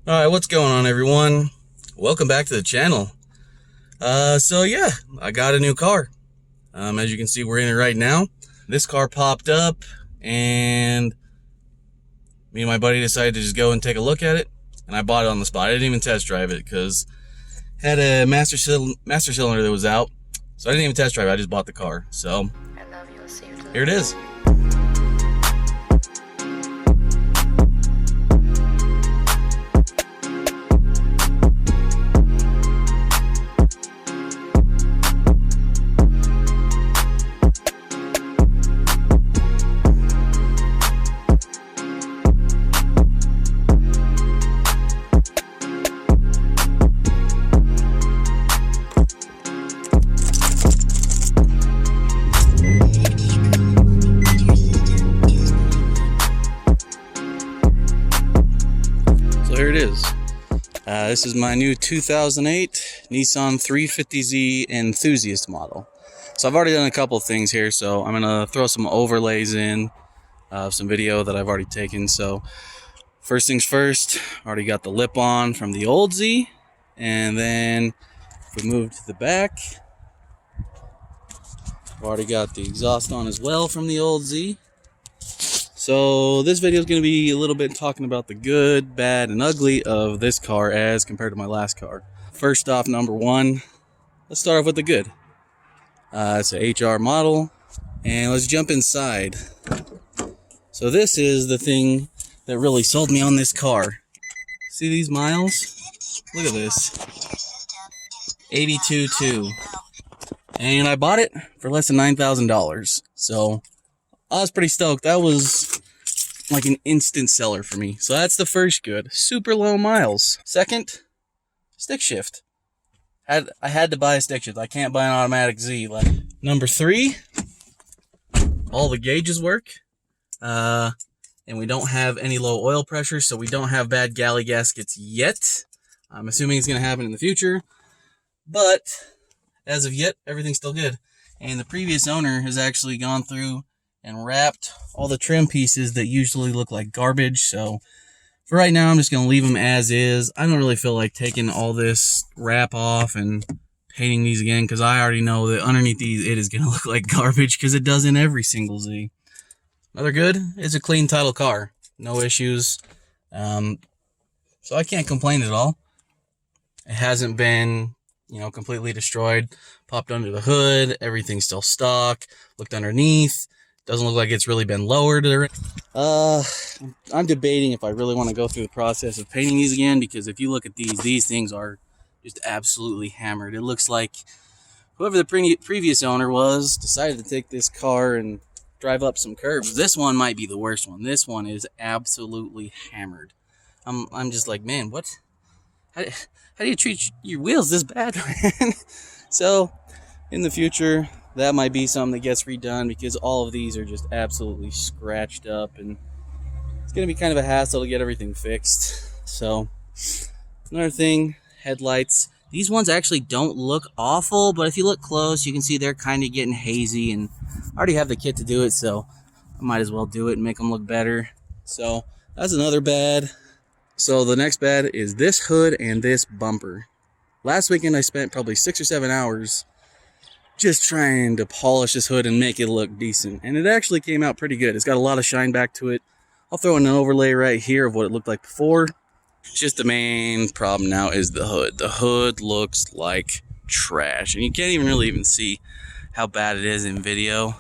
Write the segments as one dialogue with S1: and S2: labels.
S1: Alright, what's going on, everyone? Welcome back to the channel. So yeah, I got a new car. As you can see, we're in it right now. This car popped up, and me and my buddy decided to just go and take a look at it, and I bought it on the spot. I didn't even test drive it, because it had a master cylinder that was out, so I didn't even test drive it, I just bought the car. So, here it is. Here it is. This is my new 2008 Nissan 350Z Enthusiast model. So I've already done a couple of things here, so I'm gonna throw some overlays in of some video that I've already taken. So first things first, already got the lip on from the old Z, and then if we move to the back, I've already got the exhaust on as well from the old Z. So this video is going to be a little bit talking about the good, bad, and ugly of this car as compared to my last car. First off, number one, let's start off with the good. It's an HR model, and let's jump inside. So this is the thing that really sold me on this car. See these miles? Look at this. 82.2. And I bought it for less than $9,000. So I was pretty stoked. That was like an instant seller for me. So that's the first good. Super low miles. Second, stick shift. I had to buy a stick shift. I can't buy an automatic Z. Number three, all the gauges work. And we don't have any low oil pressure, so we don't have bad galley gaskets yet. I'm assuming it's going to happen in the future. But as of yet, everything's still good. And the previous owner has actually gone through and wrapped all the trim pieces that usually look like garbage. So for right now, I'm just going to leave them as is. I don't really feel like taking all this wrap off and painting these again, because I already know that underneath these it is going to look like garbage, because it does in every single Z. Another good, it's a clean title car. No issues. So I can't complain at all. It hasn't been, completely destroyed. Popped under the hood, everything's still stock. Looked underneath. Doesn't look like it's really been lowered. I'm debating if I really want to go through the process of painting these again, because if you look at these things are just absolutely hammered. It looks like whoever the previous owner was decided to take this car and drive up some curves. This one might be the worst one. This one is absolutely hammered. I'm just like, man, what? How do you treat your wheels this bad, man? So in the future, that might be something that gets redone, because all of these are just absolutely scratched up, and it's going to be kind of a hassle to get everything fixed. So another thing, headlights. These ones actually don't look awful, but if you look close, you can see they're kind of getting hazy, and I already have the kit to do it, so I might as well do it and make them look better. So that's another bad. So the next bad is this hood and this bumper. Last weekend I spent probably 6 or 7 hours just trying to polish this hood and make it look decent, and it actually came out pretty good. It's got a lot of shine back to it. I'll throw in an overlay right here of what it looked like before. Just the main problem now is the hood. The hood looks like trash, and you can't even see how bad it is in video,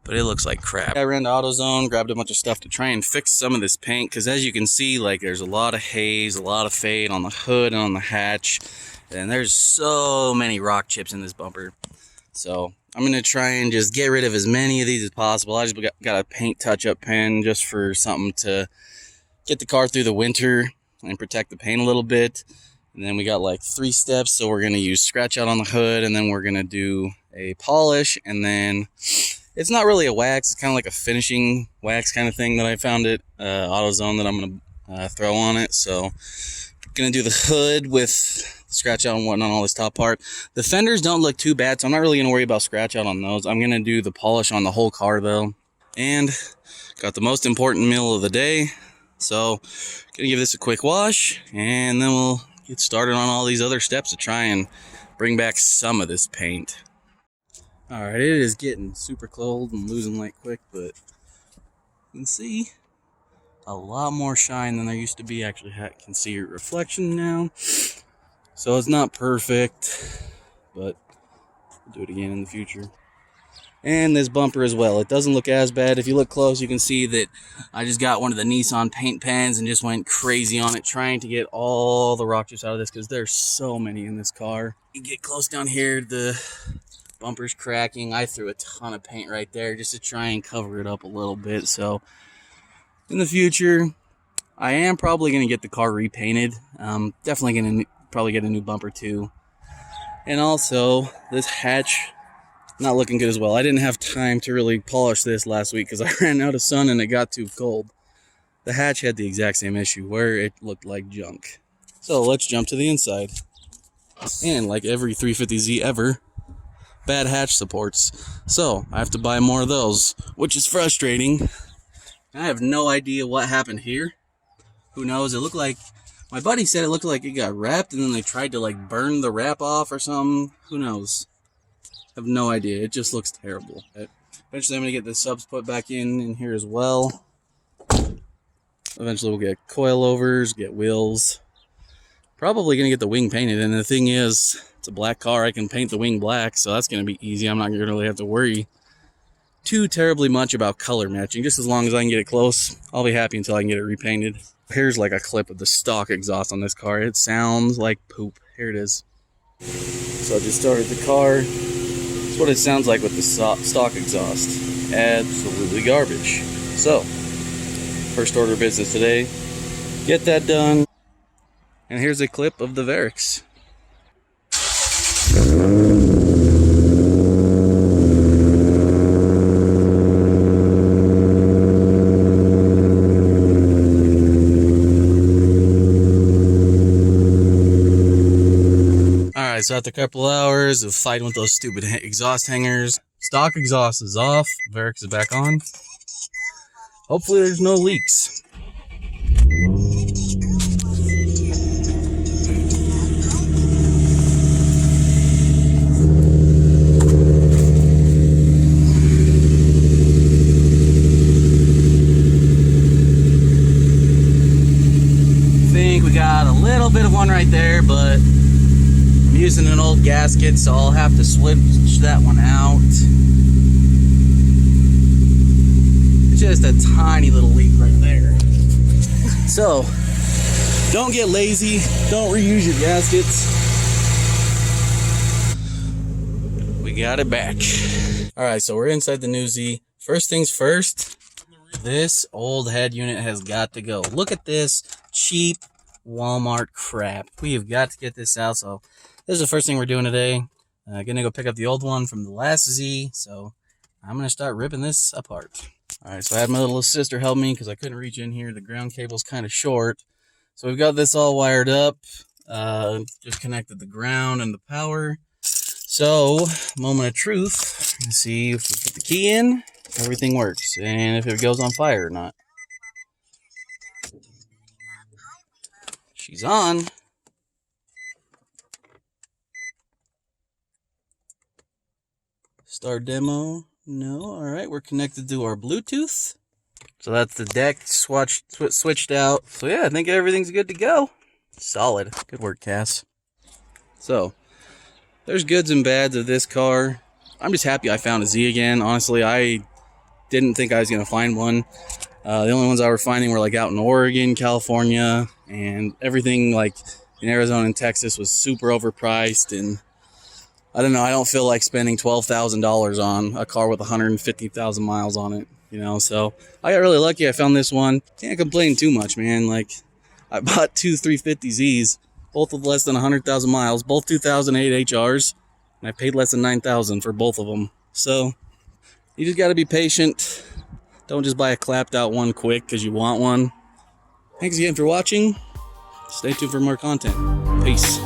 S1: but it looks like crap. I ran to AutoZone, grabbed a bunch of stuff to try and fix some of this paint, because as you can see, there's a lot of haze, a lot of fade on the hood and on the hatch. And there's so many rock chips in this bumper. So I'm going to try and just get rid of as many of these as possible. I just got a paint touch-up pen just for something to get the car through the winter and protect the paint a little bit. And then we got 3 steps. So we're going to use scratch out on the hood, and then we're going to do a polish. And then it's not really a wax. It's kind of like a finishing wax kind of thing that I found at AutoZone that I'm going to throw on it. So I'm going to do the hood with scratch out and whatnot on all this top part. The fenders don't look too bad, so I'm not really going to worry about scratch out on those. I'm going to do the polish on the whole car though. And got the most important meal of the day, So, gonna give this a quick wash, and then we'll get started on all these other steps to try and bring back some of this paint. Alright, it is getting super cold and losing light quick, but you can see a lot more shine than there used to be. Actually, I can see your reflection now. So it's not perfect, but we'll do it again in the future. And this bumper as well. It doesn't look as bad. If you look close, you can see that I just got one of the Nissan paint pens and just went crazy on it, trying to get all the rock chips out of this because there's so many in this car. You get close down here, the bumper's cracking. I threw a ton of paint right there just to try and cover it up a little bit. So in the future, I am probably going to get the car repainted. Definitely going to probably get a new bumper too. And also, this hatch, not looking good as well. I didn't have time to really polish this last week because I ran out of sun and it got too cold. The hatch had the exact same issue where it looked like junk. So let's jump to the inside. And like every 350Z ever, bad hatch supports. So I have to buy more of those, which is frustrating. I have no idea what happened here. Who knows? It looked like, my buddy said it looked like it got wrapped and then they tried to like burn the wrap off or something. Who knows? I have no idea. It just looks terrible. Eventually I'm going to get the subs put back in here as well. Eventually we'll get coilovers, get wheels. Probably going to get the wing painted. And the thing is, it's a black car. I can paint the wing black, so that's going to be easy. I'm not going to really have to worry too terribly much about color matching. Just as long as I can get it close, I'll be happy until I can get it repainted. Here's like a clip of the stock exhaust on this car. It sounds like poop. Here it is. So I just started the car. That's what it sounds like with the stock exhaust. Absolutely garbage. So, first order of business today, get that done. And here's a clip of the Variks. Alright, so after a couple hours of fighting with those stupid exhaust hangers, stock exhaust is off, Variks is back on. Hopefully there's no leaks. I think we got a little bit of one right there, but I'm using an old gasket, so I'll have to switch that one out. It's just a tiny little leak right there. So, don't get lazy. Don't reuse your gaskets. We got it back. Alright, so we're inside the new Z. First things first, this old head unit has got to go. Look at this cheap Walmart crap. We have got to get this out, so this is the first thing we're doing today. Gonna go pick up the old one from the last Z, so I'm gonna start ripping this apart. Alright, so I had my little sister help me because I couldn't reach in here. The ground cable's kind of short. So we've got this all wired up. Just connected the ground and the power. So, moment of truth. Let's see if we put the key in, everything works. And if it goes on fire or not. She's on. Start demo. No. Alright, we're connected to our Bluetooth. So that's the deck switched out. So yeah, I think everything's good to go. Solid. Good work, Cass. So, there's goods and bads of this car. I'm just happy I found a Z again. Honestly, I didn't think I was going to find one. The only ones I were finding were like out in Oregon, California, and everything like in Arizona and Texas was super overpriced. And I don't know, I don't feel like spending $12,000 on a car with 150,000 miles on it, you know. So I got really lucky. I found this one. Can't complain too much, man. Like, I bought two 350Zs, both with less than 100,000 miles, both 2008 HRs, and I paid less than $9,000 for both of them. So you just got to be patient. Don't just buy a clapped out one quick because you want one. Thanks again for watching. Stay tuned for more content. Peace.